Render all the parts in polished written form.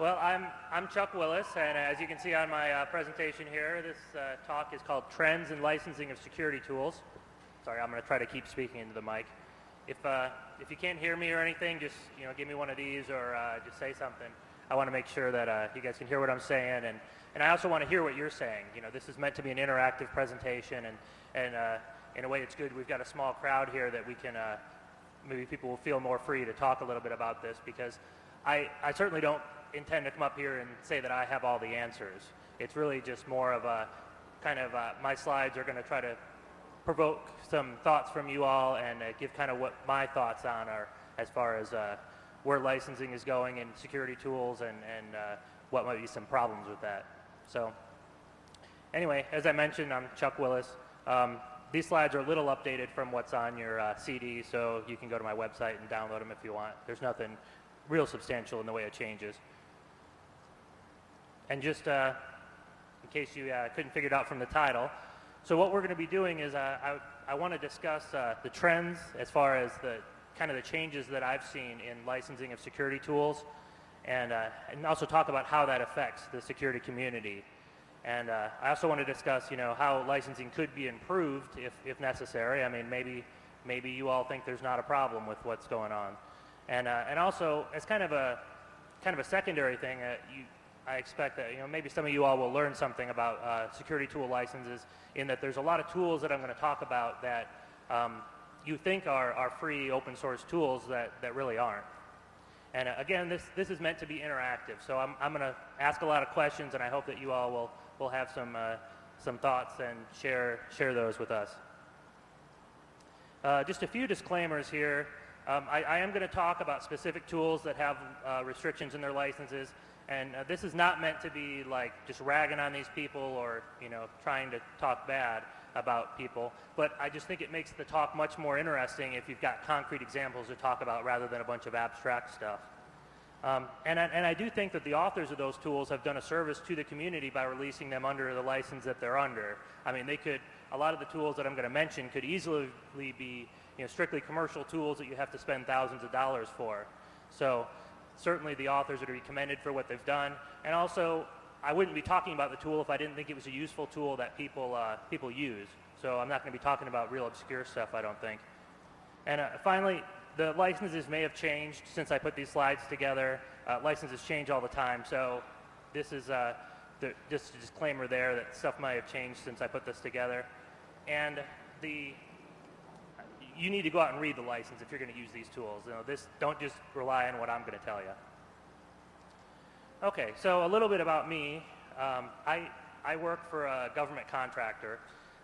Well, I'm Chuck Willis, and as you can see on my presentation here, this talk is called Trends in Licensing of Security Tools. Sorry, I'm going to try to keep speaking into the mic. If you can't hear me or anything, just give me one of these or just say something. I want to make sure that you guys can hear what I'm saying, and I also want to hear what you're saying. This is meant to be an interactive presentation, and in a way it's good. We've got a small crowd here that we can maybe people will feel more free to talk a little bit about this, because I certainly don't intend to come up here and say that I have all the answers. It's really just more of a kind of my slides are going to try to provoke some thoughts from you all and give kind of what my thoughts on are as far as where licensing is going in security tools and what might be some problems with that. So anyway, as I mentioned, I'm Chuck Willis. These slides are a little updated from what's on your CD, so you can go to my website and download them if you want. There's nothing real substantial in the way it changes. And just in case you couldn't figure it out from the title, so what we're going to be doing is I want to discuss the trends as far as the kind of the changes that I've seen in licensing of security tools, and also talk about how that affects the security community. And I also want to discuss, how licensing could be improved if necessary. I mean, maybe you all think there's not a problem with what's going on, and also as kind of a secondary thing, I expect that maybe some of you all will learn something about security tool licenses, in that there's a lot of tools that I'm going to talk about that you think are free open source tools that really aren't. And again, this is meant to be interactive, so I'm going to ask a lot of questions, and I hope that you all will have some thoughts and share those with us. Just a few disclaimers here. I am going to talk about specific tools that have restrictions in their licenses. And this is not meant to be like just ragging on these people or trying to talk bad about people, but I just think it makes the talk much more interesting if you've got concrete examples to talk about rather than a bunch of abstract stuff. And I do think that the authors of those tools have done a service to the community by releasing them under the license that they're under. I mean, a lot of the tools that I'm going to mention could easily be strictly commercial tools that you have to spend thousands of dollars for. So certainly the authors are to be commended for what they've done, and also I wouldn't be talking about the tool if I didn't think it was a useful tool that people use. So I'm not going to be talking about real obscure stuff, I don't think. And finally, the licenses may have changed since I put these slides together. Licenses change all the time, so this is just a disclaimer there that stuff might have changed since I put this together. And you need to go out and read the license if you're going to use these tools. Don't just rely on what I'm going to tell you. Okay, so a little bit about me. I work for a government contractor.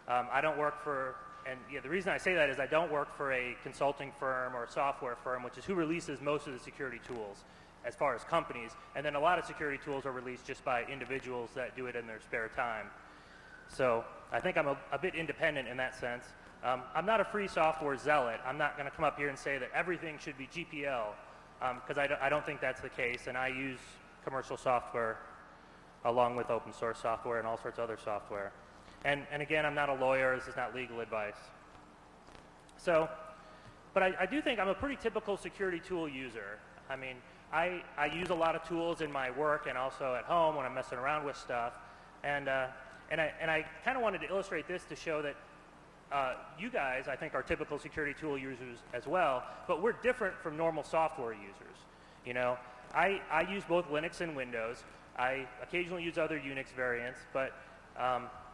I don't work for, and the reason I say that is I don't work for a consulting firm or a software firm, which is who releases most of the security tools as far as companies. And then a lot of security tools are released just by individuals that do it in their spare time. So I think I'm a bit independent in that sense. I'm not a free software zealot. I'm not going to come up here and say that everything should be GPL, because I don't think that's the case, and I use commercial software along with open source software and all sorts of other software. And again, I'm not a lawyer. This is not legal advice. So, but I do think I'm a pretty typical security tool user. I mean, I use a lot of tools in my work and also at home when I'm messing around with stuff. And I kind of wanted to illustrate this to show that you guys, I think, are typical security tool users as well, but we're different from normal software users. I use both Linux and Windows. I occasionally use other Unix variants, but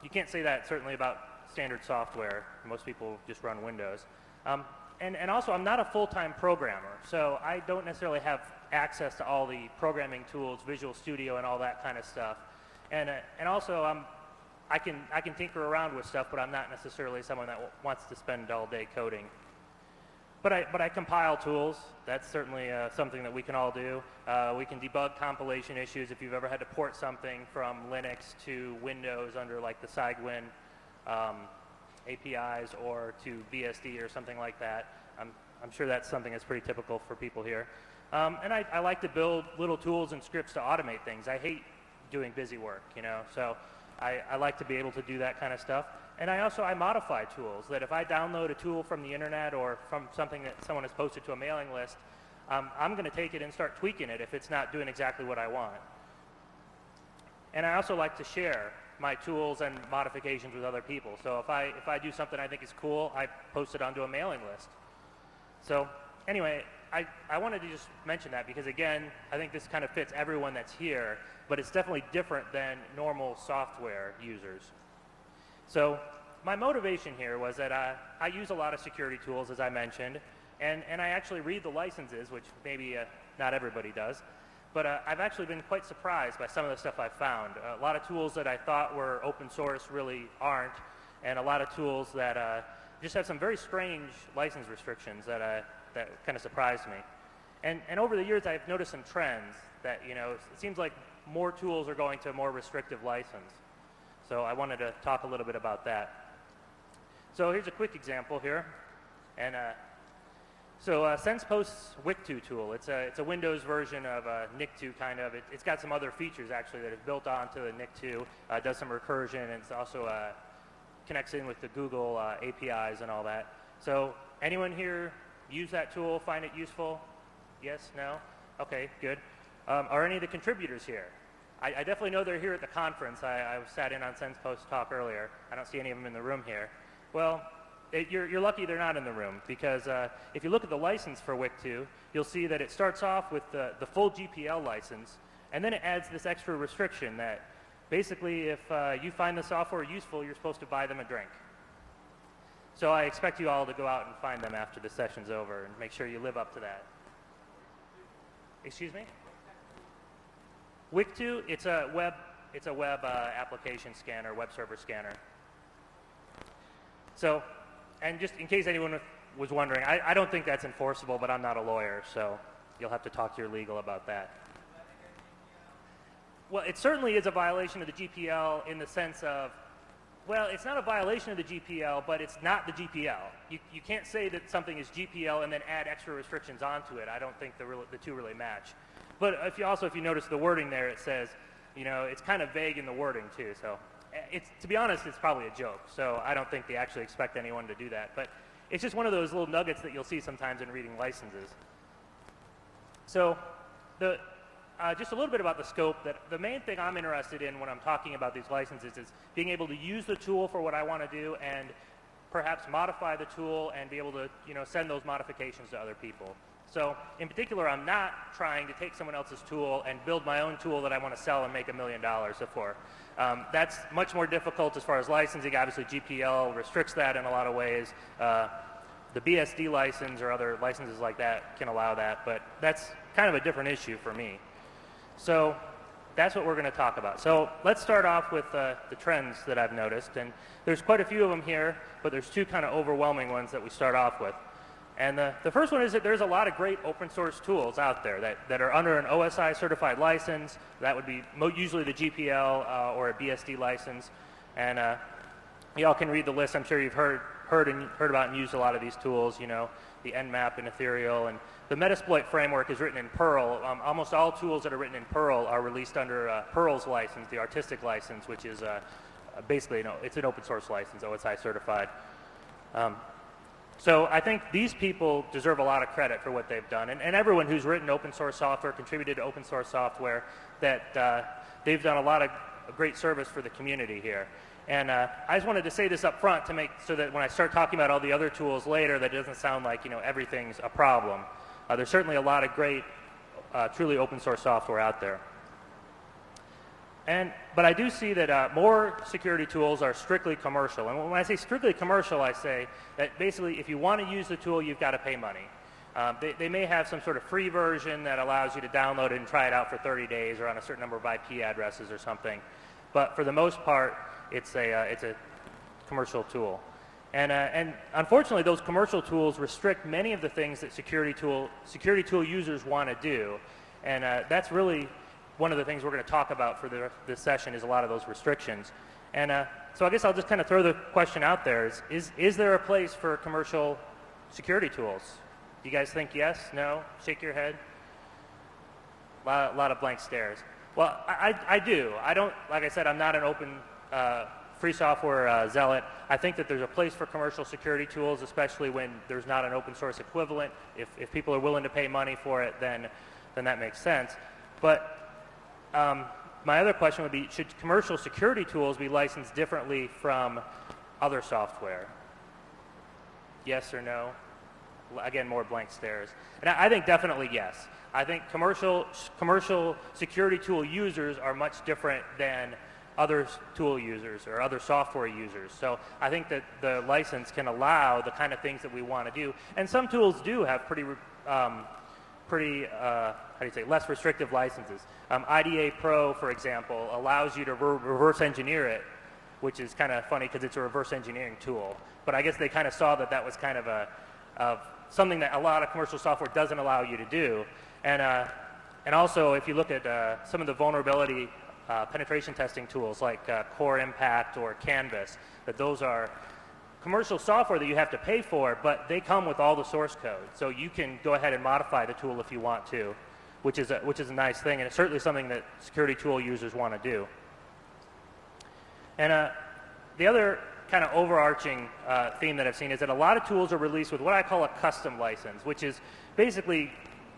you can't say that certainly about standard software. Most people just run Windows. And also, I'm not a full-time programmer, so I don't necessarily have access to all the programming tools, Visual Studio and all that kind of stuff. And also, I can tinker around with stuff, but I'm not necessarily someone that wants to spend all day coding. But I compile tools. That's certainly something that we can all do. We can debug compilation issues if you've ever had to port something from Linux to Windows under like the Cygwin APIs or to BSD or something like that. I'm sure that's something that's pretty typical for people here. And I like to build little tools and scripts to automate things. I hate doing busy work, so I like to be able to do that kind of stuff. And I modify tools, that if I download a tool from the internet or from something that someone has posted to a mailing list, I'm going to take it and start tweaking it if it's not doing exactly what I want. And I also like to share my tools and modifications with other people. So if I do something I think is cool, I post it onto a mailing list. So anyway, I wanted to just mention that because, again, I think this kind of fits everyone that's here, but it's definitely different than normal software users. So my motivation here was that I use a lot of security tools, as I mentioned, and I actually read the licenses, which maybe not everybody does. But I've actually been quite surprised by some of the stuff I've found. A lot of tools that I thought were open source really aren't, and a lot of tools that just have some very strange license restrictions that kind of surprised me. And over the years, I've noticed some trends that, you know, it seems like more tools are going to a more restrictive license. So I wanted to talk a little bit about that. So here's a quick example here. And so SensePost's WIC2 tool, it's a Windows version of NIC2 kind of. It's got some other features actually that is built onto the NIC2, does some recursion, and it's also connects in with the Google APIs and all that. So anyone here use that tool, find it useful? Yes, no? Okay, good. Are any of the contributors here? I definitely know they're here at the conference. I sat in on SensePost's talk earlier. I don't see any of them in the room here. Well, you're lucky they're not in the room, because if you look at the license for WIC2, you'll see that it starts off with the full GPL license, and then it adds this extra restriction that basically if you find the software useful, you're supposed to buy them a drink. So I expect you all to go out and find them after the session's over and make sure you live up to that. Excuse me? WIC2, it's a web application scanner, web server scanner. So, and just in case anyone was wondering, I don't think that's enforceable, but I'm not a lawyer, so you'll have to talk to your legal about that. Well, it certainly is a violation of the GPL in the sense of, well, it's not a violation of the GPL, but it's not the GPL. You can't say that something is GPL and then add extra restrictions onto it. I don't think the two really match. But if you notice the wording there, it says, you know, it's kind of vague in the wording too. So to be honest, it's probably a joke. So I don't think they actually expect anyone to do that. But it's just one of those little nuggets that you'll see sometimes in reading licenses. So just a little bit about the scope. That the main thing I'm interested in when I'm talking about these licenses is being able to use the tool for what I want to do and perhaps modify the tool and be able to, you know, send those modifications to other people. So in particular, I'm not trying to take someone else's tool and build my own tool that I want to sell and make $1 million for. That's much more difficult as far as licensing. Obviously, GPL restricts that in a lot of ways. The BSD license or other licenses like that can allow that, but that's kind of a different issue for me. So that's what we're going to talk about. So let's start off with the trends that I've noticed. And there's quite a few of them here, but there's two kind of overwhelming ones that we start off with. And the first one is that there's a lot of great open source tools out there that are under an OSI certified license. That would be usually the GPL or a BSD license. And y'all can read the list. I'm sure you've heard about and used a lot of these tools, you know, the Nmap and Ethereal. And the Metasploit framework is written in Perl. Almost all tools that are written in Perl are released under Perl's license, the artistic license, which is basically, you know, it's an open source license, OSI certified. So I think these people deserve a lot of credit for what they've done. And everyone who's written open source software, contributed to open source software, that they've done a lot of great service for the community here. And I just wanted to say this up front to make so that when I start talking about all the other tools later, that it doesn't sound like, you know, everything's a problem. There's certainly a lot of great, truly open source software out there. But I do see that more security tools are strictly commercial. And when I say strictly commercial, I say that basically if you want to use the tool, you've got to pay money. They may have some sort of free version that allows you to download it and try it out for 30 days or on a certain number of IP addresses or something. But for the most part, it's a commercial tool. And unfortunately, those commercial tools restrict many of the things that security tool users want to do. And that's really one of the things we're going to talk about for this session is a lot of those restrictions. And so I guess I'll just kind of throw the question out there. Is there a place for commercial security tools? Do you guys think yes, no? Shake your head. A lot of blank stares. Well, I do. I don't, like I said, I'm not an open free software zealot. I think that there's a place for commercial security tools, especially when there's not an open source equivalent. If people are willing to pay money for it, then that makes sense. But my other question would be, should commercial security tools be licensed differently from other software? Yes or no? Again, more blank stares. And I think definitely yes. I think commercial security tool users are much different than other tool users or other software users. So I think that the license can allow the kind of things that we want to do. And some tools do have pretty less restrictive licenses. IDA Pro, for example, allows you to reverse engineer it, which is kind of funny because it's a reverse engineering tool. But I guess they kind of saw that that was kind of something that a lot of commercial software doesn't allow you to do. And also, if you look at some of the vulnerability penetration testing tools like Core Impact or Canvas, that those are commercial software that you have to pay for, but they come with all the source code. So you can go ahead and modify the tool if you want to, which is a nice thing, and it's certainly something that security tool users want to do. And the other kind of overarching theme that I've seen is that a lot of tools are released with what I call a custom license, which is basically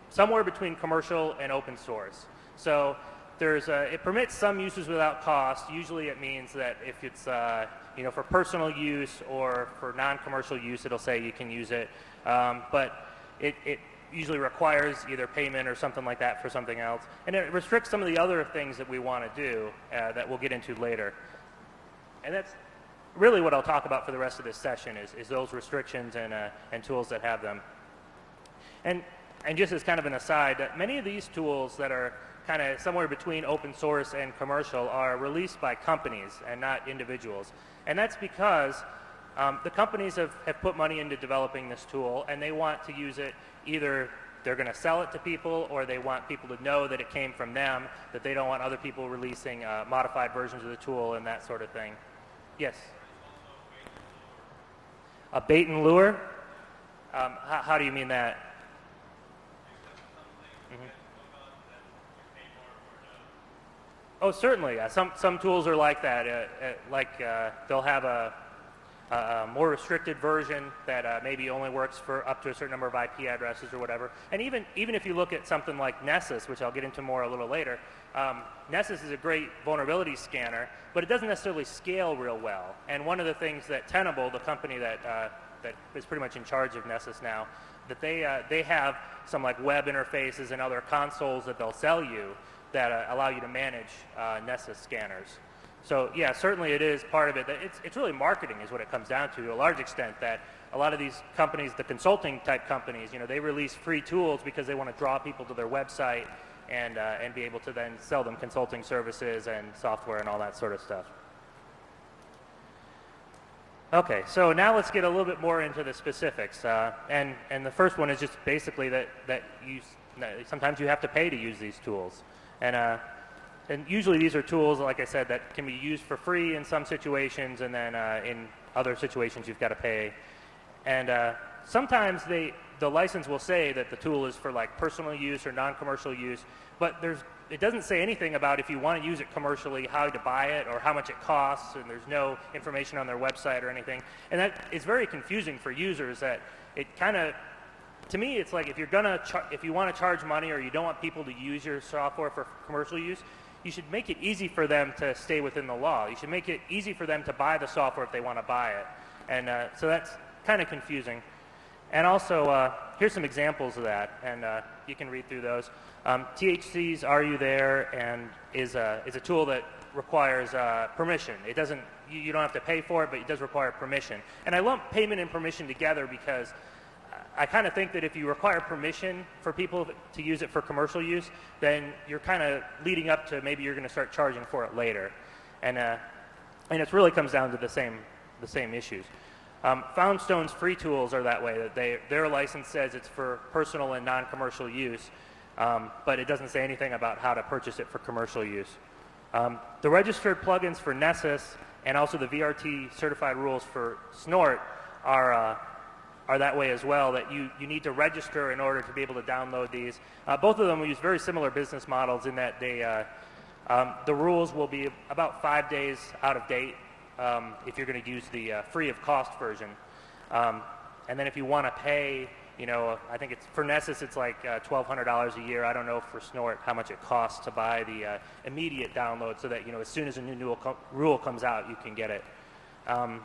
somewhere between commercial and open source. So it permits some uses without cost. Usually it means that if it's for personal use or for non-commercial use, it'll say you can use it. But it usually requires either payment or something like that for something else. And it restricts some of the other things that we want to do that we'll get into later. And that's really what I'll talk about for the rest of this session is those restrictions and tools that have them. And just as kind of an aside, that many of these tools that are kind of somewhere between open source and commercial are released by companies and not individuals. And that's because the companies have put money into developing this tool, and they want to use it. Either they're going to sell it to people, or they want people to know that it came from them, that they don't want other people releasing modified versions of the tool and that sort of thing. Yes? A bait and lure? How do you mean that? Oh, certainly. Some tools are like that. They'll have a more restricted version that maybe only works for up to a certain number of IP addresses or whatever. And even if you look at something like Nessus, which I'll get into more a little later, Nessus is a great vulnerability scanner, but it doesn't necessarily scale real well. And one of the things that Tenable, the company that is pretty much in charge of Nessus now, that they have some like web interfaces and other consoles that they'll sell you that allow you to manage Nessus scanners. So yeah, certainly it is part of it. It's really marketing is what it comes down to a large extent, that a lot of these companies, the consulting type companies, they release free tools because they want to draw people to their website and be able to then sell them consulting services and software and all that sort of stuff. Okay, so now let's get a little bit more into the specifics. And the first one is just basically that sometimes you have to pay to use these tools. And usually these are tools, like I said, that can be used for free in some situations, and then in other situations you've got to pay. And sometimes the license will say that the tool is for like personal use or non-commercial use, but it doesn't say anything about if you want to use it commercially, how to buy it or how much it costs, and there's no information on their website or anything. And that is very confusing for users. That it kind of, to me, it's like if you want to charge money or you don't want people to use your software for commercial use, you should make it easy for them to stay within the law. You should make it easy for them to buy the software if they want to buy it. And so that's kind of confusing. And also, here's some examples of that, and you can read through those. THC's Are You There and is a tool that requires permission. It doesn't, you don't have to pay for it, but it does require permission. And I lump payment and permission together because I kind of think that if you require permission for people to use it for commercial use, then you're kind of leading up to maybe you're going to start charging for it later. And it really comes down to the same issues. Foundstone's free tools are that way, that their license says it's for personal and non-commercial use, but it doesn't say anything about how to purchase it for commercial use. The registered plugins for Nessus and also the VRT certified rules for Snort are that way as well, that you need to register in order to be able to download these. Both of them use very similar business models in that the rules will be about 5 days out of date if you're going to use the free of cost version. And then if you want to pay You know, I think it's for Nessus it's like $1,200 a year. I don't know for Snort how much it costs to buy the immediate download, so that, you know, as soon as a new rule comes out, you can get it. And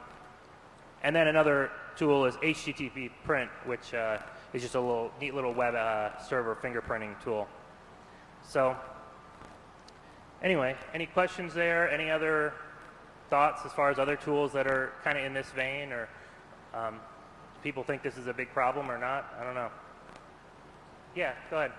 then another tool is HTTP print, which is just a neat little web server fingerprinting tool. So anyway, any questions there? Any other thoughts as far as other tools that are kind of in this vein, or people think this is a big problem or not? I don't know. Yeah, go ahead.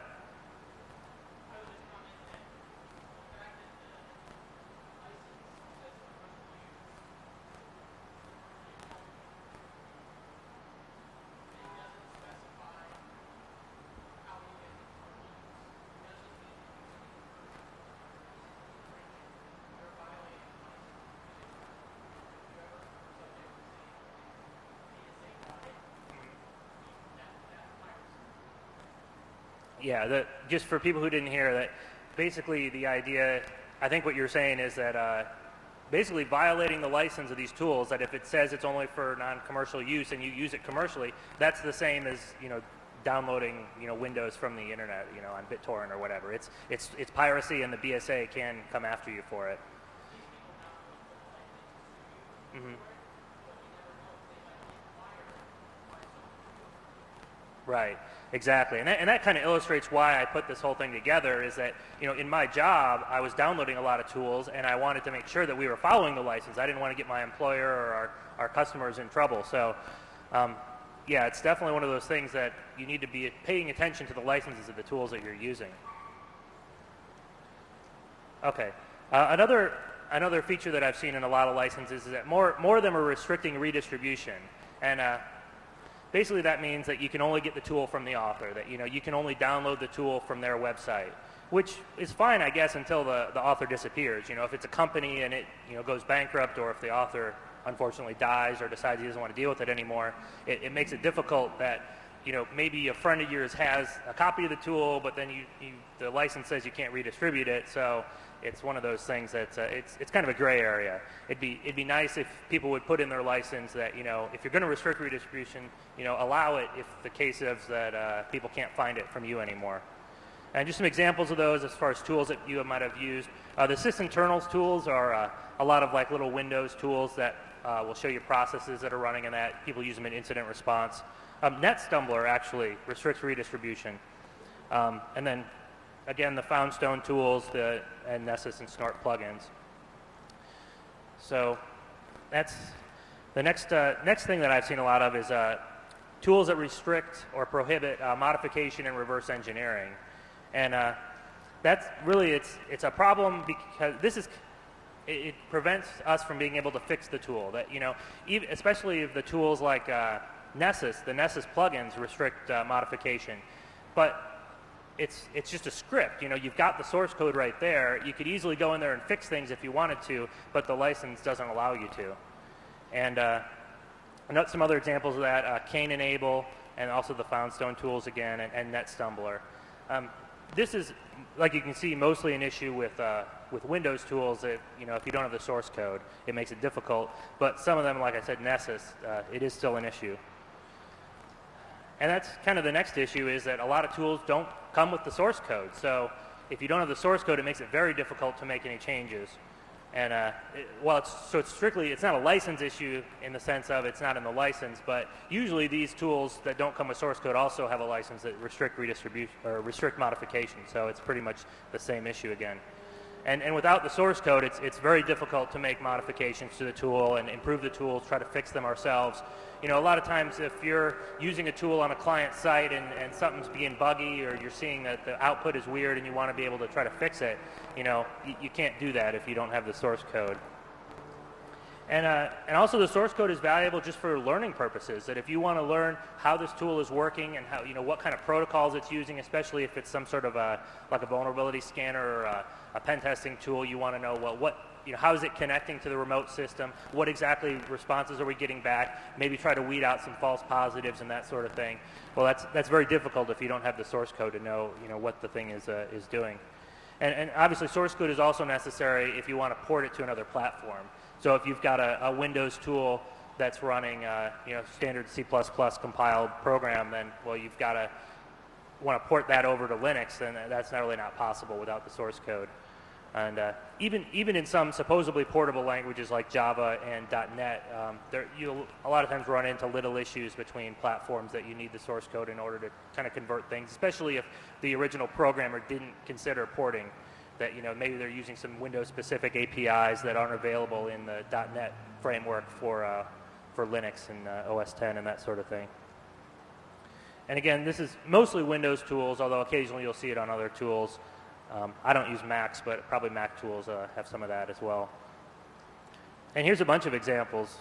Yeah, just for people who didn't hear that, basically the idea, I think what you're saying is that basically violating the license of these tools, that if it says it's only for non-commercial use and you use it commercially, that's the same as, you know, downloading, you know, Windows from the internet, you know, on BitTorrent or whatever. It's piracy, and the BSA can come after you for it. Mm-hmm. Right, exactly. And that kind of illustrates why I put this whole thing together, is that, you know, in my job, I was downloading a lot of tools, and I wanted to make sure that we were following the license. I didn't want to get my employer or our customers in trouble. So, yeah, it's definitely one of those things that you need to be paying attention to the licenses of the tools that you're using. Okay. Another feature that I've seen in a lot of licenses is that more of them are restricting redistribution. And basically, that means that you can only get the tool from the author, that, you know, you can only download the tool from their website, which is fine, I guess, until the author disappears. You know, if it's a company and it, you know, goes bankrupt, or if the author unfortunately dies or decides he doesn't want to deal with it anymore, it makes it difficult that, you know, maybe a friend of yours has a copy of the tool, but then the license says you can't redistribute it. So it's one of those things that's it's kind of a gray area. It'd be nice if people would put in their license that, you know, if you're going to restrict redistribution, you know, allow it if the case is that people can't find it from you anymore. And just some examples of those as far as tools that you might have used. The sysinternals tools are a lot of like little Windows tools that will show you processes that are running in that. People use them in incident response. NetStumbler actually restricts redistribution. And then, again, the Foundstone tools, and Nessus and Snort plugins. So that's the next thing that I've seen a lot of is tools that restrict or prohibit modification and reverse engineering. And that's really, it's a problem because it prevents us from being able to fix the tool. That, you know, especially if the tools like Nessus, the Nessus plugins restrict modification, but it's just a script. You know, you've got the source code right there. You could easily go in there and fix things if you wanted to, but the license doesn't allow you to. And some other examples of that: Cane Enable, and also the Foundstone tools again, and NetStumbler. This is, like you can see, mostly an issue with Windows tools. That, you know, if you don't have the source code, it makes it difficult. But some of them, like I said, Nessus, it is still an issue. And that's kind of the next issue, is that a lot of tools don't come with the source code. So if you don't have the source code, it makes it very difficult to make any changes. And it's not a license issue in the sense of it's not in the license, but usually these tools that don't come with source code also have a license that restrict redistribution or restrict modification. So it's pretty much the same issue again. And without the source code, it's very difficult to make modifications to the tool and improve the tools, try to fix them ourselves. You know, a lot of times if you're using a tool on a client site and something's being buggy, or you're seeing that the output is weird and you want to be able to try to fix it, you know, you can't do that if you don't have the source code. And also the source code is valuable just for learning purposes, that if you want to learn how this tool is working and how, you know, what kind of protocols it's using, especially if it's some sort of like a vulnerability scanner or a pen testing tool, you want to know, well, you know, how is it connecting to the remote system? What exactly responses are we getting back? Maybe try to weed out some false positives and that sort of thing. Well, that's very difficult if you don't have the source code to know, you know, what the thing is doing. And obviously source code is also necessary if you want to port it to another platform. So if you've got a Windows tool that's running standard C++ compiled program, then, well, you've got to want to port that over to Linux, then that's really not possible without the source code. And even in some supposedly portable languages like Java and .NET, you'll a lot of times run into little issues between platforms that you need the source code in order to kind of convert things, especially if the original programmer didn't consider porting. That maybe they're using some Windows-specific APIs that aren't available in the .NET framework for Linux and OS X and that sort of thing. And again, this is mostly Windows tools, although occasionally you'll see it on other tools. I don't use Macs, but probably Mac tools have some of that as well. And here's a bunch of examples.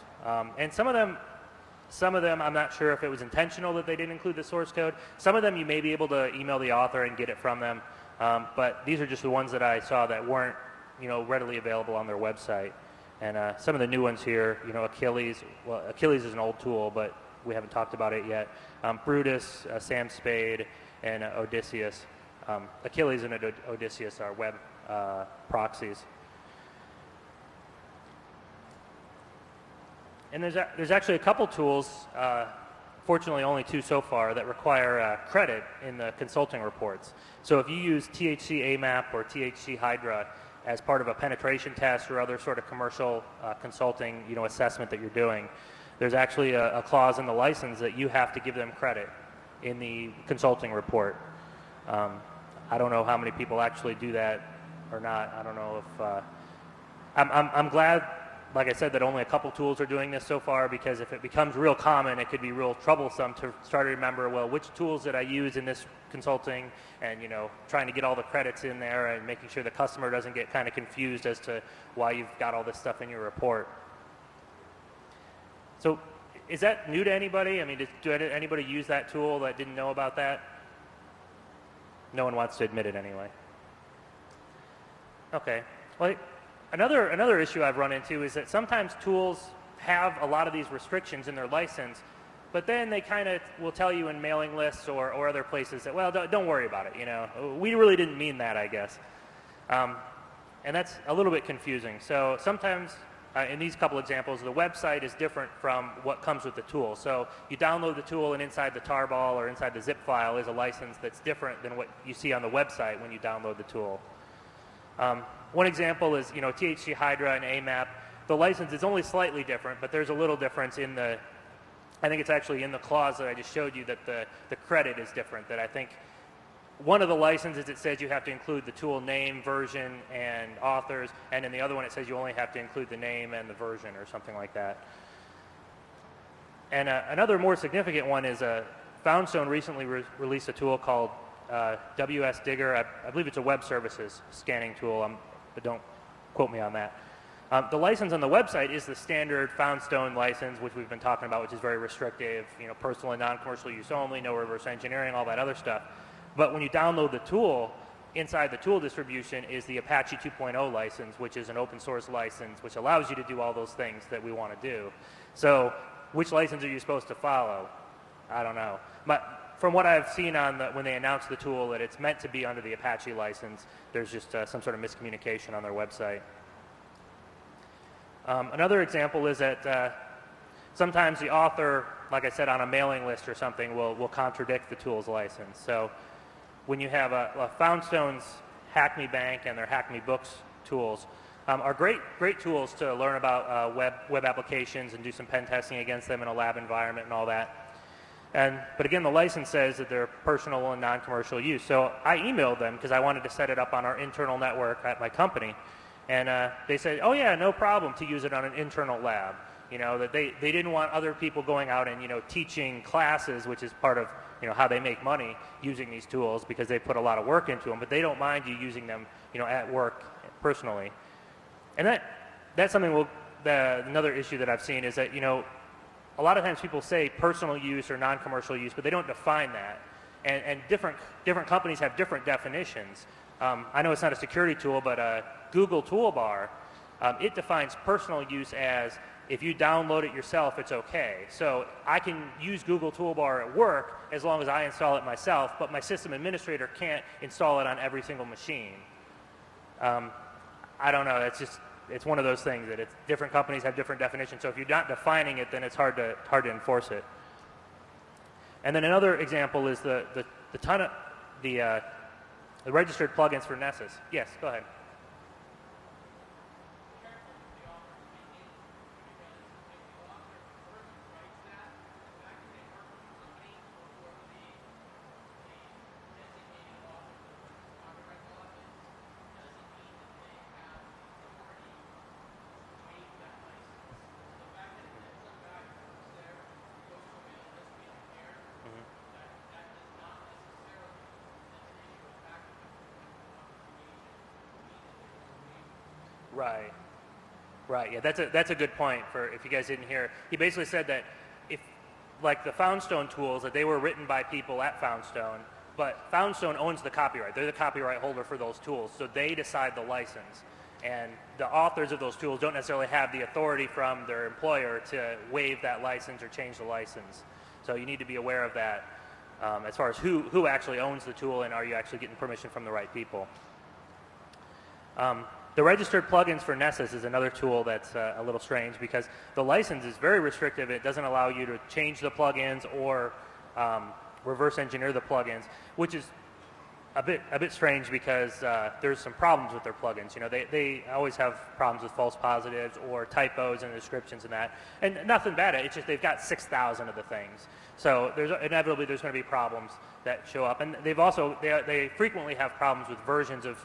And some of them, I'm not sure if it was intentional that they didn't include the source code. Some of them you may be able to email the author and get it from them. But these are just the ones that I saw that weren't, readily available on their website. And some of the new ones here, Achilles. Well, Achilles is an old tool, but we haven't talked about it yet. Brutus, Sam Spade, and Odysseus. Achilles and Odysseus are web proxies. And there's actually a couple tools, fortunately only 2 so far, that require credit in the consulting reports. So if you use THC AMAP or THC Hydra as part of a penetration test or other sort of commercial consulting assessment that you're doing, there's actually a clause in the license that you have to give them credit in the consulting report. I don't know how many people actually do that or not. I don't know if I'm glad, like I said, that only a couple tools are doing this so far, because if it becomes real common, it could be real troublesome to start to remember, well, which tools did I use in this consulting, and trying to get all the credits in there and making sure the customer doesn't get kind of confused as to why you've got all this stuff in your report. So is that new to anybody? I mean, did anybody use that tool that didn't know about that? No one wants to admit it anyway. Okay. Well, another issue I've run into is that sometimes tools have a lot of these restrictions in their license, but then they kind of will tell you in mailing lists or other places that, well, don't worry about it. We really didn't mean that, I guess. And that's a little bit confusing. So sometimes, in these couple examples, the website is different from what comes with the tool. So you download the tool, and inside the tarball or inside the zip file is a license that's different than what you see on the website when you download the tool. One example is, THC Hydra and AMAP. The license is only slightly different, but there's a little difference in I think it's actually in the clause that I just showed you that the credit is different. That I think one of the licenses, it says you have to include the tool name, version, and authors, and in the other one it says you only have to include the name and the version or something like that. And another more significant one is Foundstone recently released a tool called WS Digger. I believe it's a web services scanning tool, but don't quote me on that. The license on the website is the standard Foundstone license, which we've been talking about, which is very restrictive, personal and non-commercial use only, no reverse engineering, all that other stuff. But when you download the tool, inside the tool distribution is the Apache 2.0 license, which is an open source license, which allows you to do all those things that we want to do. So which license are you supposed to follow? I don't know. But from what I've seen when they announced the tool that it's meant to be under the Apache license, there's just some sort of miscommunication on their website. Another example is that sometimes the author, like I said, on a mailing list or something, will contradict the tool's license. So when you have Foundstone's HacmeBank and their HacmeBooks tools are great tools to learn about web applications and do some pen testing against them in a lab environment and all that. But again, the license says that they're personal and non-commercial use. So I emailed them because I wanted to set it up on our internal network at my company. And they said, oh yeah, no problem to use it on an internal lab. That they didn't want other people going out and, teaching classes, which is part of, how they make money using these tools because they put a lot of work into them, but they don't mind you using them, at work personally. And that's something another issue that I've seen is that, a lot of times people say personal use or non-commercial use, but they don't define that. And different companies have different definitions. I know it's not a security tool, but Google Toolbar, it defines personal use as if you download it yourself, it's okay. So I can use Google Toolbar at work as long as I install it myself, but my system administrator can't install it on every single machine. I don't know. it's one of those things that it's different companies have different definitions. So if you're not defining it, then it's hard to enforce it. And then another example is the registered plugins for Nessus. Yes, go ahead. Right. Right. Yeah, that's a good point. For if you guys didn't hear, he basically said that if, like the Foundstone tools, that they were written by people at Foundstone, but Foundstone owns the copyright. They're the copyright holder for those tools, so they decide the license. And the authors of those tools don't necessarily have the authority from their employer to waive that license or change the license. So you need to be aware of that as far as who actually owns the tool and are you actually getting permission from the right people. The registered plugins for Nessus is another tool that's a little strange because the license is very restrictive. It doesn't allow you to change the plugins or reverse engineer the plugins, which is a bit strange because there's some problems with their plugins. You know, they always have problems with false positives or typos in the descriptions and that. And nothing bad. It's just they've got 6,000 of the things. So inevitably there's going to be problems that show up. And they frequently have problems with versions of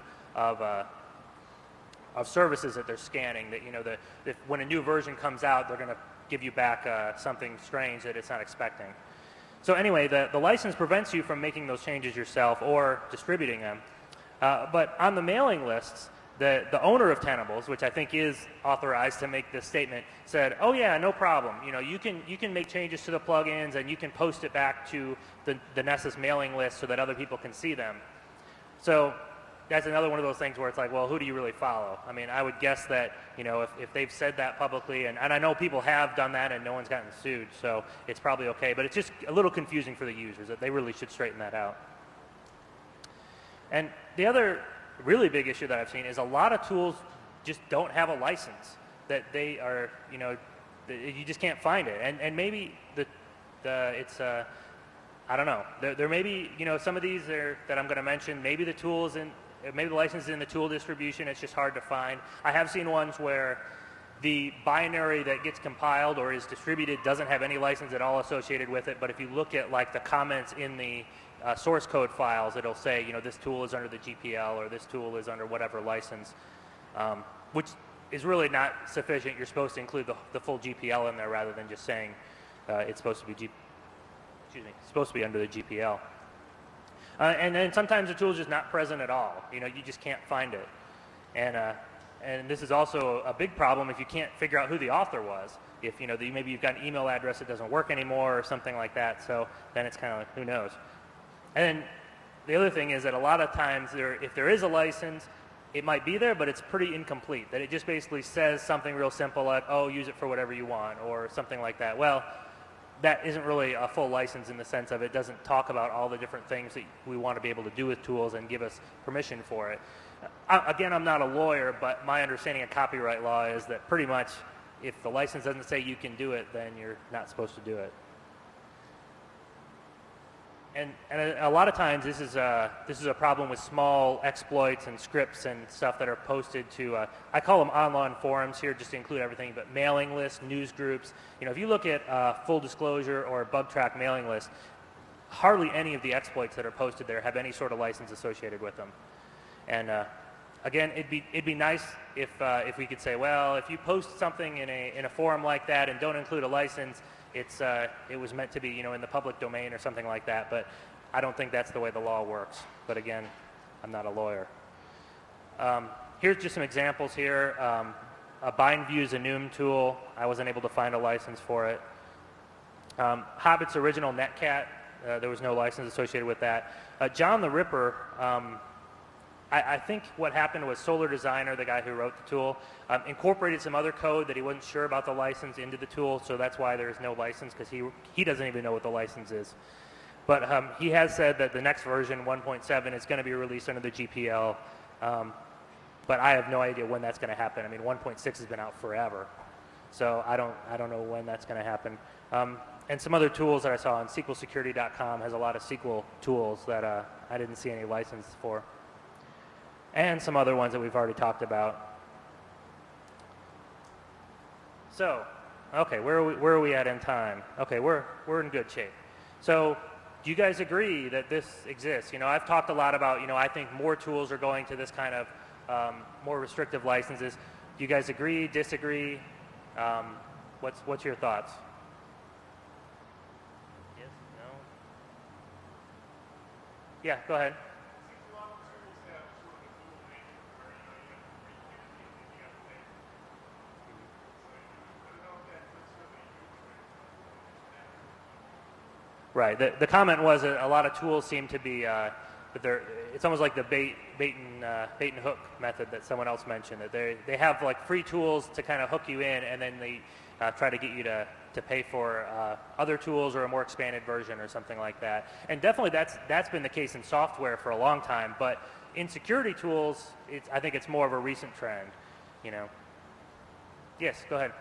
services that they're scanning. That, you know, when a new version comes out, they're going to give you back something strange that it's not expecting. So anyway, the license prevents you from making those changes yourself or distributing them. But on the mailing lists, the owner of Tenables, which I think is authorized to make this statement, said, "Oh yeah, no problem. You know, you can make changes to the plugins and you can post it back to the Nessus mailing list so that other people can see them." So that's another one of those things where it's like, well, who do you really follow? I mean, I would guess that, you know, if they've said that publicly, and I know people have done that and no one's gotten sued, so it's probably okay. But it's just a little confusing for the users that they really should straighten that out. And the other really big issue that I've seen is a lot of tools just don't have a license, that they are, you know, you just can't find it. And maybe it's I don't know. There may be, you know, some of these that I'm going to mention, maybe the tools maybe the license is in the tool distribution, it's just hard to find. I have seen ones where the binary that gets compiled or is distributed doesn't have any license at all associated with it, but if you look at like the comments in the source code files, it'll say, you know, this tool is under the GPL or this tool is under whatever license, which is really not sufficient. You're supposed to include the full GPL in there rather than just saying it's supposed to be supposed to be under the GPL. And then sometimes the tool is just not present at all. You know, you just can't find it. And this is also a big problem if you can't figure out who the author was. If, you know, maybe you've got an email address that doesn't work anymore or something like that. So then it's kind of like, who knows? And then the other thing is that a lot of times if there is a license, it might be there, but it's pretty incomplete. That it just basically says something real simple like, oh, use it for whatever you want or something like that. Well, that isn't really a full license in the sense of it doesn't talk about all the different things that we want to be able to do with tools and give us permission for it. Again, I'm not a lawyer, but my understanding of copyright law is that pretty much if the license doesn't say you can do it, then you're not supposed to do it. And a lot of times this is a problem with small exploits and scripts and stuff that are posted to, I call them online forums here just to include everything, but mailing lists, news groups. You know, if you look at full disclosure or bug track mailing list, hardly any of the exploits that are posted there have any sort of license associated with them. And again, it'd be nice if we could say, well, if you post something in a forum like that and don't include a license, it was meant to be, you know, in the public domain or something like that, but I don't think that's the way the law works. But again, I'm not a lawyer. Here's just some examples here. A BindViews Enum tool, I wasn't able to find a license for it. Hobbit's original Netcat, there was no license associated with that. John the Ripper, I think what happened was Solar Designer, the guy who wrote the tool, incorporated some other code that he wasn't sure about the license into the tool, so that's why there's no license, because he doesn't even know what the license is. But he has said that the next version, 1.7, is going to be released under the GPL. but I have no idea when that's going to happen. I mean, 1.6 has been out forever, so I don't know when that's going to happen. And some other tools that I saw on SQLsecurity.com has a lot of SQL tools that I didn't see any license for, and some other ones that we've already talked about. So, okay, where are we at in time? Okay, we're in good shape. So, do you guys agree that this exists? You know, I've talked a lot about, you know, I think more tools are going to this kind of more restrictive licenses. Do you guys agree, disagree? What's your thoughts? Yes, no? Yeah, go ahead. Right. The comment was that a lot of tools seem to be, it's almost like the bait and hook method that someone else mentioned. That they have like free tools to kind of hook you in, and then they try to get you to pay for other tools or a more expanded version or something like that. And definitely that's been the case in software for a long time. But in security tools, I think it's more of a recent trend. You know. Yes. Go ahead.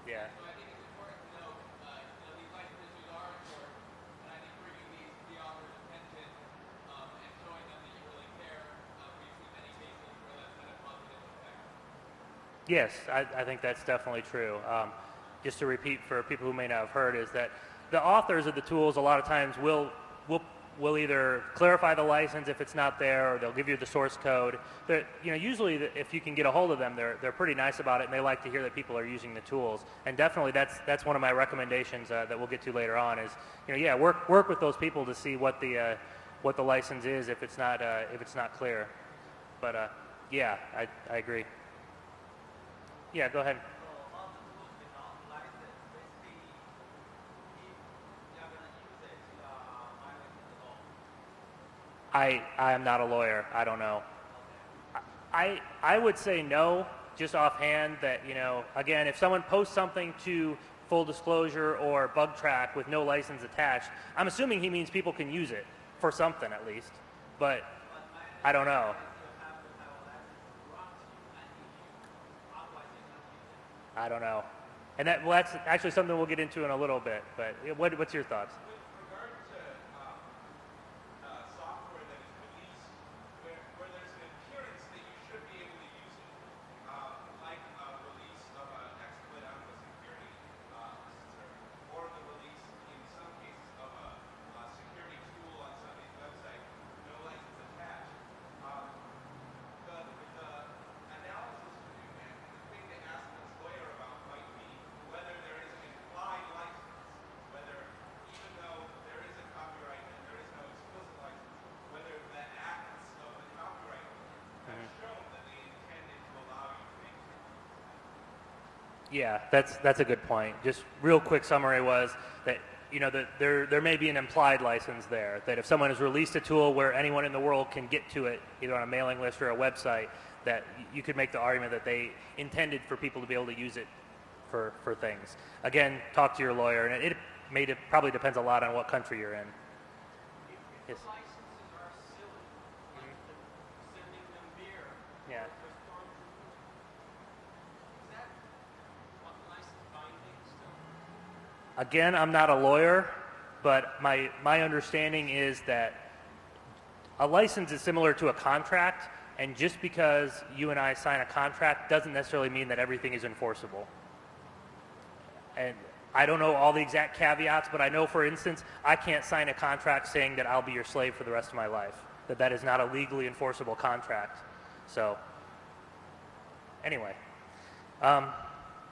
Yeah. So I think it's important to know, these license issues are important, and I think bringing these to the author's attention and showing them that you really care, we've seen many cases where that's had a positive effect. Yes, I think that's definitely true. Just to repeat for people who may not have heard is that the authors of the tools a lot of times will either clarify the license if it's not there, or they'll give you the source code. Usually if you can get a hold of them, they're pretty nice about it, and they like to hear that people are using the tools. And definitely that's one of my recommendations that we'll get to later on is, work with those people to see what the license is if it's not clear. But yeah, I agree. Yeah, go ahead. I am not a lawyer. I don't know. I would say no, just offhand, that, again, if someone posts something to full disclosure or bug track with no license attached, I'm assuming he means people can use it for something at least, but I don't know. I don't know. And that's actually something we'll get into in a little bit, but what's your thoughts? Yeah, that's a good point. Just real quick summary was that that there may be an implied license there, that if someone has released a tool where anyone in the world can get to it, either on a mailing list or a website, that you could make the argument that they intended for people to be able to use it for things. Again, talk to your lawyer, and it probably depends a lot on what country you're in. Yes. Yeah. Again, I'm not a lawyer, but my understanding is that a license is similar to a contract, and just because you and I sign a contract doesn't necessarily mean that everything is enforceable. And I don't know all the exact caveats, but I know, for instance, I can't sign a contract saying that I'll be your slave for the rest of my life, that is not a legally enforceable contract. So anyway.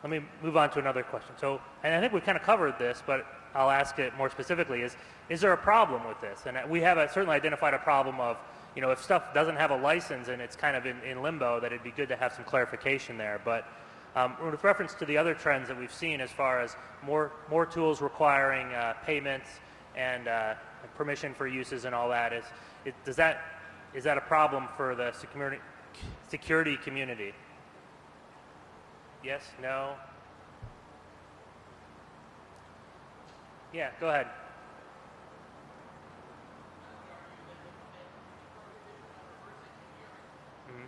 Let me move on to another question. So, and I think we kind of covered this, but I'll ask it more specifically is there a problem with this? And we have certainly identified a problem of, if stuff doesn't have a license and it's kind of in limbo, that it'd be good to have some clarification there. But with reference to the other trends that we've seen as far as more tools requiring payments and permission for uses and all that, is that a problem for the security community? Yes? No? Yeah, go ahead. Mm-hmm.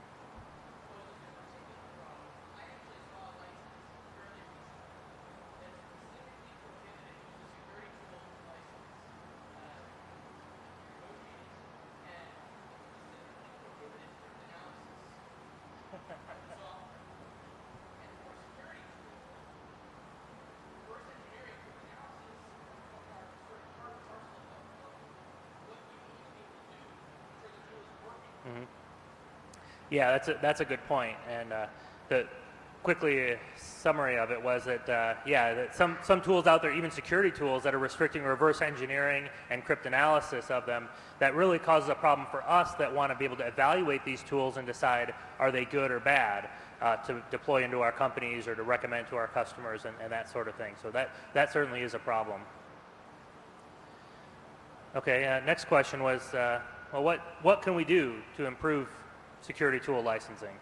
Mm-hmm. Yeah, that's a good point. And the quickly summary of it was that that some tools out there, even security tools, that are restricting reverse engineering and cryptanalysis of them, that really causes a problem for us that want to be able to evaluate these tools and decide are they good or bad to deploy into our companies or to recommend to our customers and that sort of thing. So that certainly is a problem. Okay, next question was, well, what can we do to improve security tool licensing?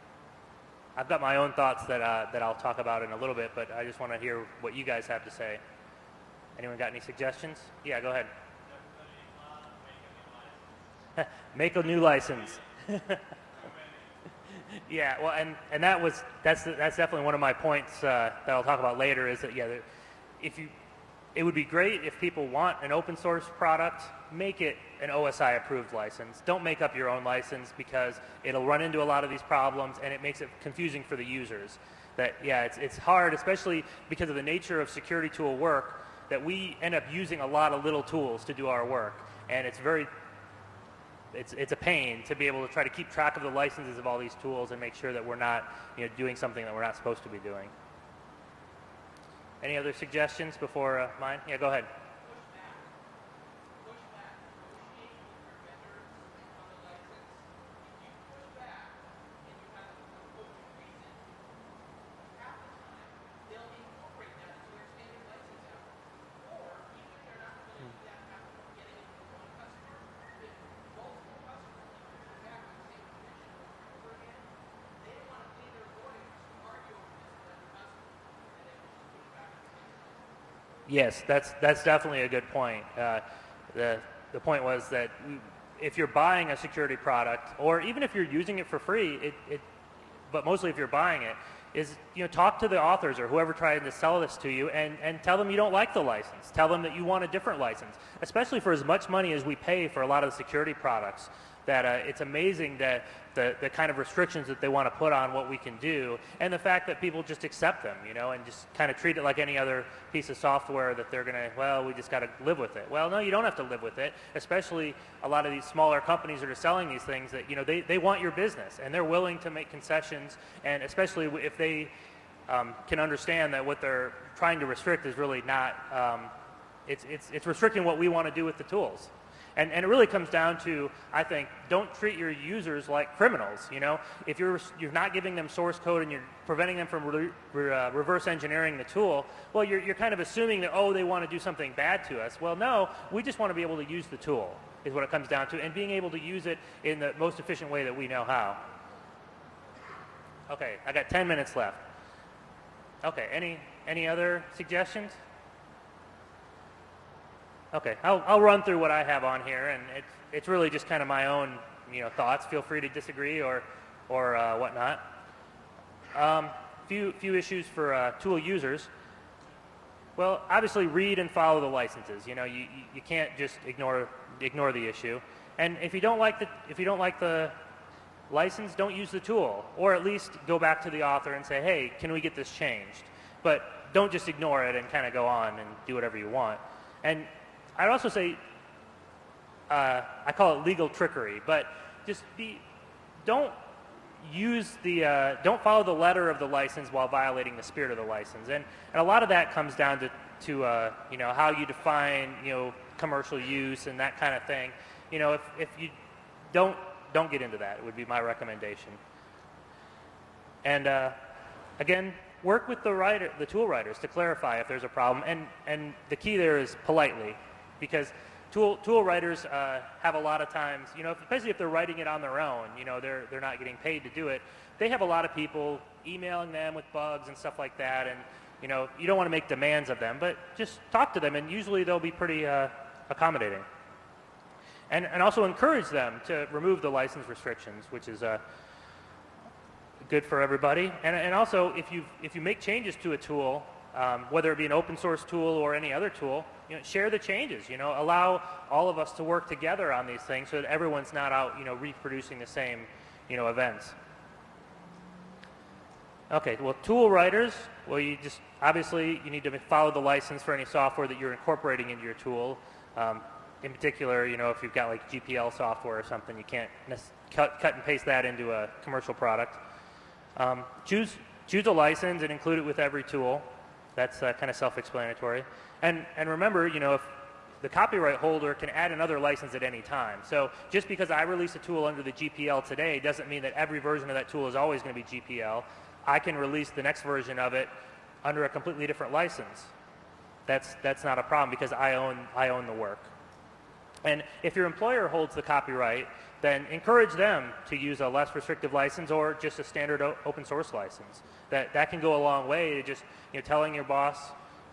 I've got my own thoughts that I'll talk about in a little bit, but I just want to hear what you guys have to say. Anyone got any suggestions? Yeah, go ahead. Make a new license. Yeah, well, and that's definitely one of my points that I'll talk about later. Is that it would be great if people want an open source product, make it an OSI approved license. Don't make up your own license, because it'll run into a lot of these problems and it makes it confusing for the users. It's hard, especially because of the nature of security tool work, that we end up using a lot of little tools to do our work, and it's a pain to be able to try to keep track of the licenses of all these tools and make sure that we're not doing something that we're not supposed to be doing. Any other suggestions before mine? Yeah, go ahead. Yes, that's definitely a good point. The point was that if you're buying a security product, or even if you're using it for free, but mostly if you're buying it, is talk to the authors or whoever tried to sell this to you and tell them you don't like the license. Tell them that you want a different license, especially for as much money as we pay for a lot of the security products. That it's amazing that the kind of restrictions that they want to put on what we can do, and the fact that people just accept them, and just kind of treat it like any other piece of software that they're going to, well, we just got to live with it. Well, no, you don't have to live with it, especially a lot of these smaller companies that are selling these things that, they want your business, and they're willing to make concessions, and especially if they can understand that what they're trying to restrict is really not, it's restricting what we want to do with the tools. And it really comes down to, I think, don't treat your users like criminals. If you're not giving them source code and you're preventing them from reverse engineering the tool, well, you're kind of assuming that, oh, they want to do something bad to us. Well, no, we just want to be able to use the tool is what it comes down to, and being able to use it in the most efficient way that we know how. Okay, I got 10 minutes left. Okay, any other suggestions? Okay, I'll run through what I have on here, and it's really just kind of my own thoughts. Feel free to disagree or whatnot. Few issues for tool users. Well, obviously read and follow the licenses. You can't just ignore the issue. And if you don't like the license, don't use the tool, or at least go back to the author and say, hey, can we get this changed? But don't just ignore it and kind of go on and do whatever you want. And I'd also say, I call it legal trickery, but just don't follow the letter of the license while violating the spirit of the license. And a lot of that comes down to you know, how you define, you know, commercial use and that kind of thing. You know, if you don't get into that, it would be my recommendation. And again, work with the tool writers to clarify if there's a problem. And the key there is politely, because tool writers have a lot of times, you know, especially if they're writing it on their own, you know, they're not getting paid to do it. They have a lot of people emailing them with bugs and stuff like that, and you know, you don't want to make demands of them, but just talk to them, and usually they'll be pretty accommodating. And also encourage them to remove the license restrictions, which is good for everybody. And also, if you make changes to a tool, whether it be an open source tool or any other tool, you know, share the changes. You know, allow all of us to work together on these things so that everyone's not out, you know, reproducing the same, you know, events. Okay, well, tool writers, well, you just, obviously, you need to follow the license for any software that you're incorporating into your tool. In particular, you know, if you've got like GPL software or something, you can't cut and paste that into a commercial product. Choose a license and include it with every tool. That's kind of self-explanatory. And remember, you know, if the copyright holder can add another license at any time. So just because I release a tool under the GPL today doesn't mean that every version of that tool is always going to be GPL. I can release the next version of it under a completely different license. That's not a problem because I own the work. And if your employer holds the copyright, then encourage them to use a less restrictive license or just a standard open source license. That can go a long way to just, you know, telling your boss,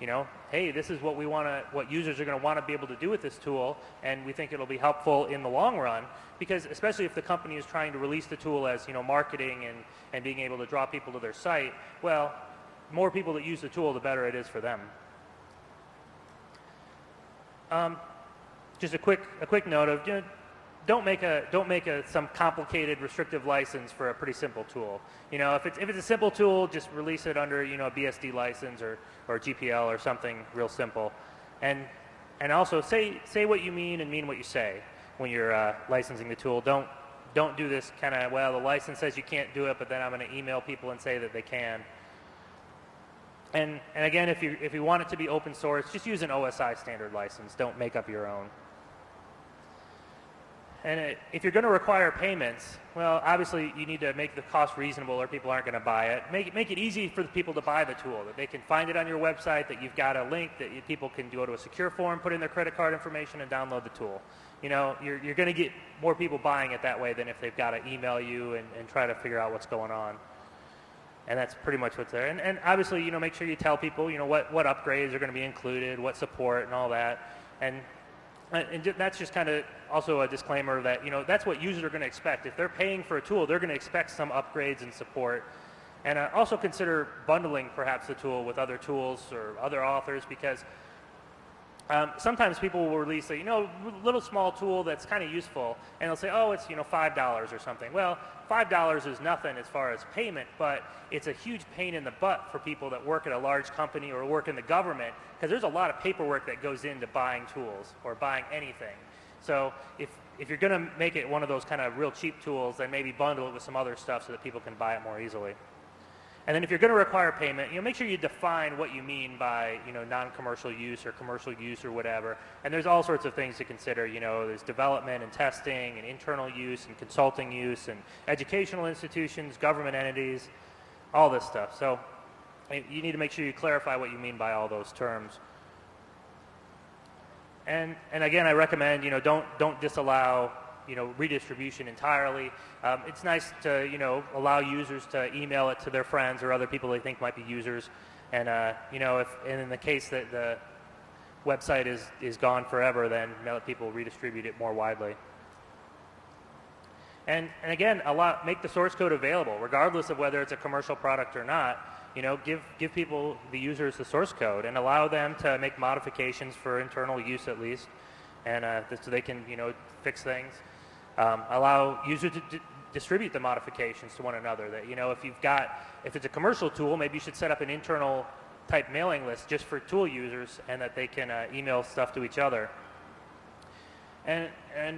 you know, hey, this is what we want to, what users are going to want to be able to do with this tool, and we think it'll be helpful in the long run, because especially if the company is trying to release the tool as, you know, marketing and being able to draw people to their site, well, more people that use the tool, the better it is for them. Just a quick note of, you know, don't make some complicated restrictive license for a pretty simple tool. You know, if it's a simple tool, just release it under, you know, a BSD license or GPL or something real simple, and also say what you mean and mean what you say when you're licensing the tool. Don't do this kind of, well, the license says you can't do it, but then I'm going to email people and say that they can. And again, if you want it to be open source, just use an OSI standard license. Don't make up your own. And if you're going to require payments, well, obviously you need to make the cost reasonable or people aren't going to buy it. Make it easy for the people to buy the tool, that they can find it on your website, that you've got a link that people can go to a secure form, put in their credit card information, and download the tool. You know, you're going to get more people buying it that way than if they've got to email you and try to figure out what's going on. And that's pretty much what's there. And obviously, you know, make sure you tell people, you know, what upgrades are going to be included, what support and all that. And that's just kind of also a disclaimer that, you know, that's what users are going to expect. If they're paying for a tool, they're going to expect some upgrades and support. And also consider bundling perhaps the tool with other tools or other authors, because sometimes people will release a, you know, little small tool that's kind of useful, and they'll say, oh, it's, you know, $5 or something. Well, $5 is nothing as far as payment, but it's a huge pain in the butt for people that work at a large company or work in the government, because there's a lot of paperwork that goes into buying tools or buying anything. So if you're going to make it one of those kind of real cheap tools, then maybe bundle it with some other stuff so that people can buy it more easily. And then if you're going to require payment, you know, make sure you define what you mean by, you know, non-commercial use or commercial use or whatever. And there's all sorts of things to consider. You know, there's development and testing and internal use and consulting use and educational institutions, government entities, all this stuff. So you need to make sure you clarify what you mean by all those terms. And again, I recommend, you know, don't disallow, you know, redistribution entirely. It's nice to, you know, allow users to email it to their friends or other people they think might be users. And you know, and in the case that the website is gone forever, then let people redistribute it more widely. And again, make the source code available, regardless of whether it's a commercial product or not. You know, give people, the users, the source code, and allow them to make modifications for internal use at least, and so they can, you know, fix things. Allow users to distribute the modifications to one another. That, you know, if it's a commercial tool, maybe you should set up an internal type mailing list just for tool users, and that they can email stuff to each other. And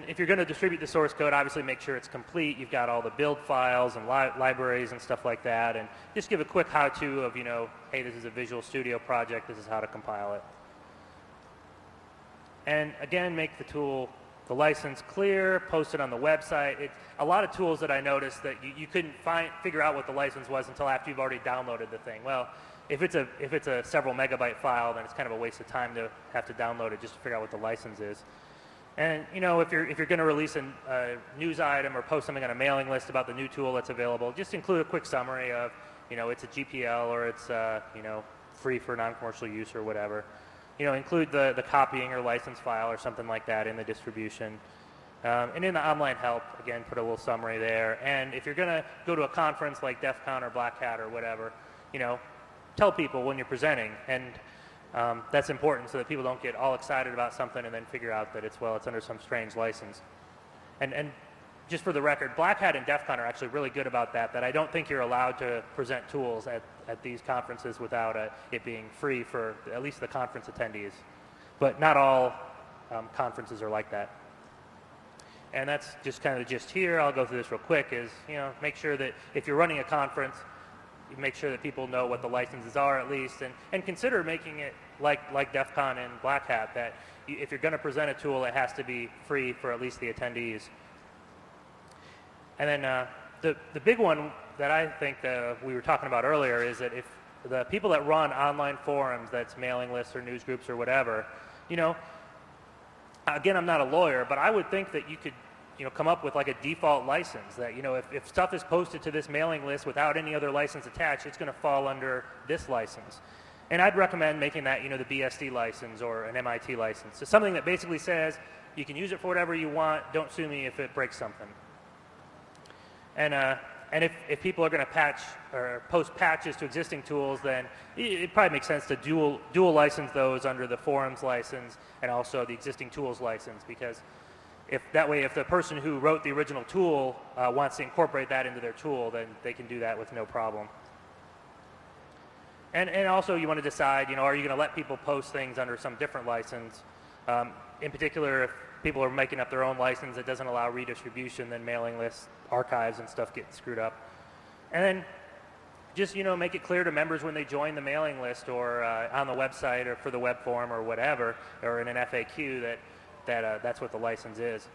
if you're going to distribute the source code, obviously make sure it's complete. You've got all the build files and libraries and stuff like that, and just give a quick how-to of, you know, hey, this is a Visual Studio project, this is how to compile it. And again, make the tool, the license clear, post it on the website. A lot of tools that I noticed that you couldn't figure out what the license was until after you've already downloaded the thing. Well, if it's a several megabyte file, then it's kind of a waste of time to have to download it just to figure out what the license is. And if you're going to release a news item or post something on a mailing list about the new tool that's available, just include a quick summary of, it's a GPL or it's free for non-commercial use or whatever. Include the copying or license file or something like that in the distribution. And in the online help, again, put a little summary there. And if you're going to go to a conference like DEFCON or Black Hat or whatever, tell people when you're presenting. And that's important so that people don't get all excited about something and then figure out that it's under some strange license. And just for the record, Black Hat and DEFCON are actually really good about that I don't think you're allowed to present tools at these conferences without it being free for at least the conference attendees. But not all conferences are like that. And that's just kind of the gist here. I'll go through this real quick is, make sure that if you're running a conference, you make sure that people know what the licenses are at least, and consider making it like DEFCON and Black Hat, that if you're going to present a tool, it has to be free for at least the attendees. And then the big one that I think we were talking about earlier is that if the people that run online forums, that's mailing lists or news groups or whatever, again, I'm not a lawyer, but I would think that you could come up with like a default license that, if stuff is posted to this mailing list without any other license attached, it's going to fall under this license. And I'd recommend making that, the BSD license or an MIT license. So something that basically says you can use it for whatever you want, don't sue me if it breaks something. And if people are going to patch or post patches to existing tools, then it probably makes sense to dual license those under the forums license and also the existing tools license, because if the person who wrote the original tool wants to incorporate that into their tool, then they can do that with no problem. And also you want to decide, are you going to let people post things under some different license? In particular, if people are making up their own license that doesn't allow redistribution, then mailing lists, archives, and stuff get screwed up. And then just, make it clear to members when they join the mailing list or on the website or for the web form or whatever, or in an FAQ that's what the license is.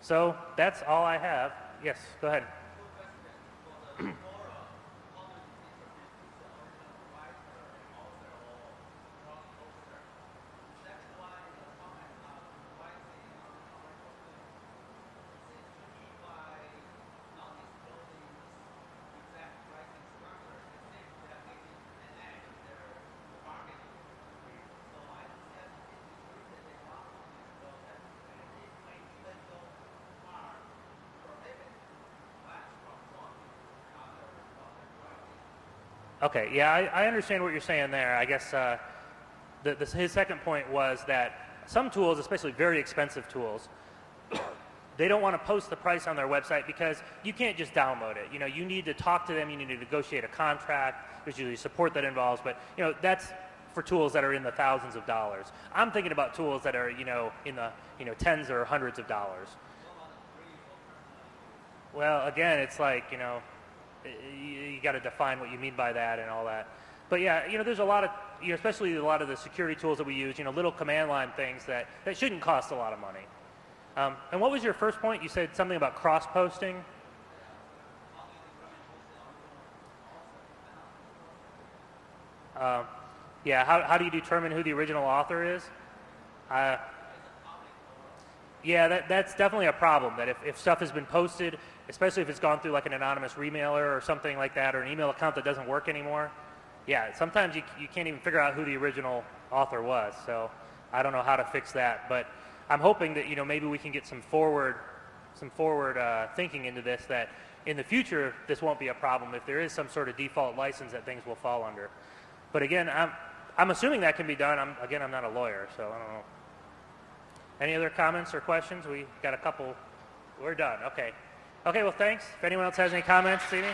So that's all I have. Yes, go ahead. Okay, yeah, I understand what you're saying there. I guess his second point was that some tools, especially very expensive tools, they don't want to post the price on their website because you can't just download it. You need to talk to them, you need to negotiate a contract, there's usually support that involves, but that's for tools that are in the thousands of dollars. I'm thinking about tools that are in the tens or hundreds of dollars. Well, again, it's like, you got to define what you mean by that and all that. But yeah, there's a lot of, especially a lot of the security tools that we use, little command line things that shouldn't cost a lot of money. And what was your first point? You said something about cross-posting. Yeah, how do you determine who the original author is? Yeah, that's definitely a problem, that if stuff has been posted, especially if it's gone through like an anonymous remailer or something like that, or an email account that doesn't work anymore, yeah, sometimes you can't even figure out who the original author was. So I don't know how to fix that, but I'm hoping that maybe we can get some forward thinking into this, that in the future this won't be a problem if there is some sort of default license that things will fall under. But again, I'm assuming that can be done. I'm not a lawyer, so I don't know. Any other comments or questions? We got a couple. We're done. Okay. Okay, well, thanks. If anyone else has any comments, see me.